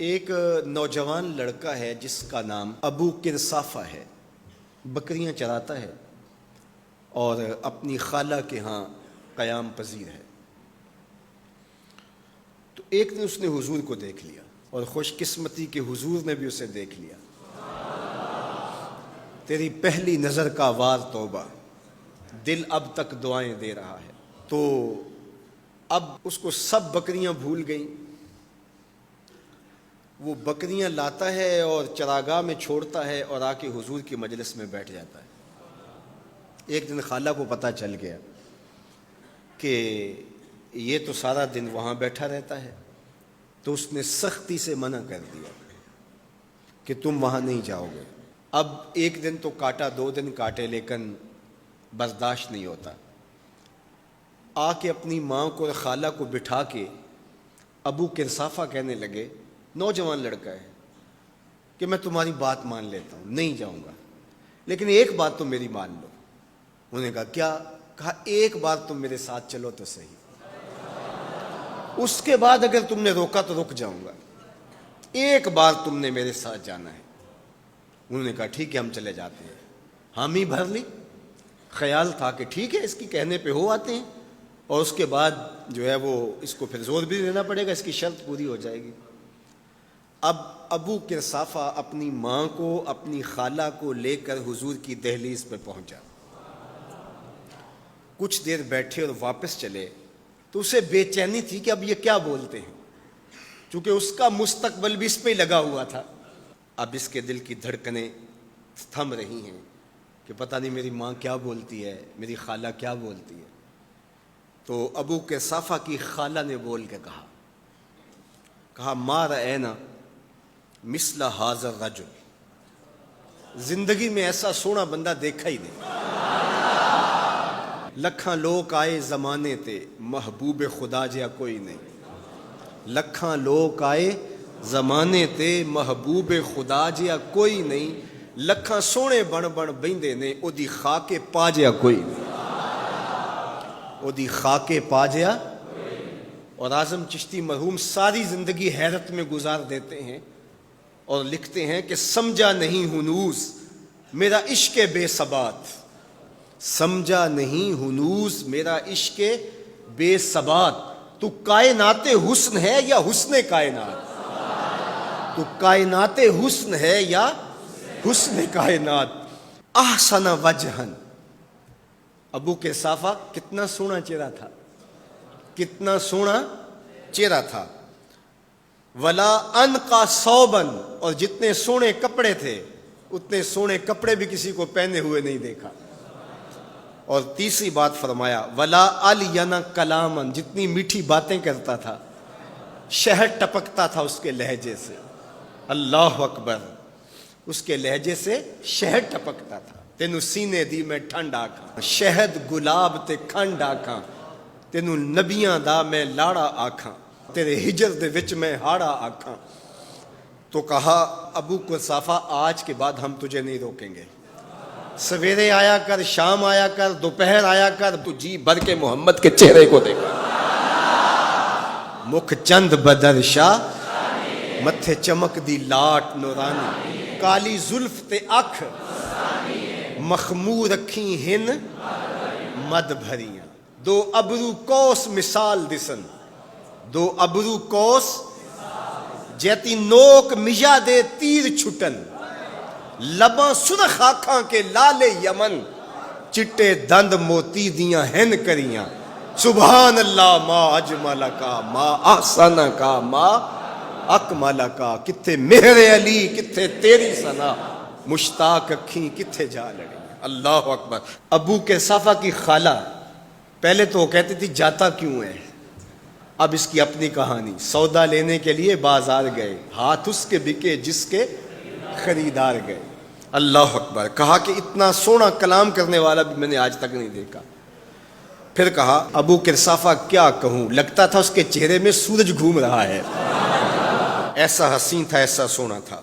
ایک نوجوان لڑکا ہے جس کا نام ابو کرصافہ ہے، بکریاں چراتا ہے اور اپنی خالہ کے ہاں قیام پذیر ہے۔ تو ایک دن اس نے حضور کو دیکھ لیا اور خوش قسمتی کہ حضور نے بھی اسے دیکھ لیا۔ تیری پہلی نظر کا وار توبہ، دل اب تک دعائیں دے رہا ہے۔ تو اب اس کو سب بکریاں بھول گئیں، وہ بکریاں لاتا ہے اور چراگاہ میں چھوڑتا ہے اور آ کے حضور کی مجلس میں بیٹھ جاتا ہے۔ ایک دن خالہ کو پتہ چل گیا کہ یہ تو سارا دن وہاں بیٹھا رہتا ہے، تو اس نے سختی سے منع کر دیا کہ تم وہاں نہیں جاؤ گے۔ اب ایک دن تو کاٹا، دو دن کاٹے، لیکن برداشت نہیں ہوتا۔ آ کے اپنی ماں کو اور خالہ کو بٹھا کے ابو کرصافہ کہنے لگے، نوجوان لڑکا ہے، کہ میں تمہاری بات مان لیتا ہوں، نہیں جاؤں گا، لیکن ایک بات تو میری مان لو۔ انہوں نے کہا کیا؟ کہا ایک بار تم میرے ساتھ چلو تو صحیح، اس کے بعد اگر تم نے روکا تو رک جاؤں گا، ایک بار تم نے میرے ساتھ جانا ہے۔ انہوں نے کہا ٹھیک ہے، ہم چلے جاتے ہیں۔ حامی بھر لی، خیال تھا کہ ٹھیک ہے اس کی کہنے پہ ہو آتے ہیں، اور اس کے بعد جو ہے وہ اس کو پھر زور بھی دینا پڑے گا، اس کی شرط پوری ہو جائے گی۔ اب ابو کرصافہ اپنی ماں کو، اپنی خالہ کو لے کر حضور کی دہلیز پہ پہنچا۔ کچھ دیر بیٹھے اور واپس چلے تو اسے بے چینی تھی کہ اب یہ کیا بولتے ہیں، چونکہ اس کا مستقبل بھی اس پہ لگا ہوا تھا۔ اب اس کے دل کی دھڑکنیں تھم رہی ہیں کہ پتہ نہیں میری ماں کیا بولتی ہے، میری خالہ کیا بولتی ہے۔ تو ابو کرصافہ کی خالہ نے بول کے کہا ما رأینا مثل ھذا الرجل، زندگی میں ایسا سونا بندہ دیکھا ہی نہیں۔ لکھاں لوگ آئے زمانے تے، محبوب خدا جیا کوئی نہیں۔ لکھاں لوگ آئے زمانے تے، محبوب خدا جیا کوئی نہیں۔ لکھاں سونے بن بن بہندے نے، او دی خاکے پا جیا کوئی نہیں، او دی خاکے پا جیا۔ اور اعظم چشتی مرحوم ساری زندگی حیرت میں گزار دیتے ہیں اور لکھتے ہیں کہ سمجھا نہیں ہنوز میرا عشق بے ثبات، سمجھا نہیں ہنوز میرا عشق بے ثبات۔ تو کائنات حسن ہے یا حسن کائنات؟ تو کائنات حسن ہے یا حسن کائنات؟ احسن وجہن، ابو کرصافہ کتنا سونا چہرہ تھا، کتنا سونا چہرہ تھا۔ ولا انقا ثوبن، اور جتنے سونے کپڑے تھے اتنے سونے کپڑے بھی کسی کو پہنے ہوئے نہیں دیکھا۔ اور تیسری بات فرمایا ولا الین کلامن، جتنی میٹھی باتیں کرتا تھا، شہد ٹپکتا تھا اس کے لہجے سے۔ اللہ اکبر، اس کے لہجے سے شہد ٹپکتا تھا۔ تینو سینے دی میں ٹھنڈ آکھاں، شہد گلاب تے کھنڈ آکھاں، تینو نبیاں دا میں لاڑا آکھاں، تیرے ہجر دے وچ میں ہاڑا آکھاں۔ تو کہا ابو کرصافہ آج کے بعد ہم تجھے نہیں روکیں گے، سویرے آیا کر، شام آیا کر، دوپہر آیا کر، تو جی بھر کے محمد کے چہرے کو دیکھا۔ مکھ چند بدر شاہ، متھے چمک دی لاٹ نورانی، کالی زلف تے اکھ مخمور رکھی ہن مد بھریاں، دو ابرو کوس مثال دسن، دو ابرو کوس جیتی نوک مجا دے تیر چھٹن، لباں سرخ آنکھاں کے لال یمن، چٹے دند موتی دیاں ہن کریاں۔ سبحان اللہ ما اجمل کا، ما احسن کا، ما اکمل کا۔ کتھے مہر علی، کتھے تیری ثنا، مشتاق اکھیں کتھے جا لڑی۔ اللہ اکبر۔ ابو کرصافہ کی خالہ پہلے تو وہ کہتی تھی جاتا کیوں ہے، اب اس کی اپنی کہانی۔ سودا لینے کے لیے بازار گئے، ہاتھ اس کے بکے جس کے خریدار گئے۔ اللہ اکبر۔ کہا کہ اتنا سونا کلام کرنے والا بھی میں نے آج تک نہیں دیکھا۔ پھر کہا ابو کرصافہ کیا کہوں، لگتا تھا اس کے چہرے میں سورج گھوم رہا ہے، ایسا حسین تھا، ایسا سونا تھا۔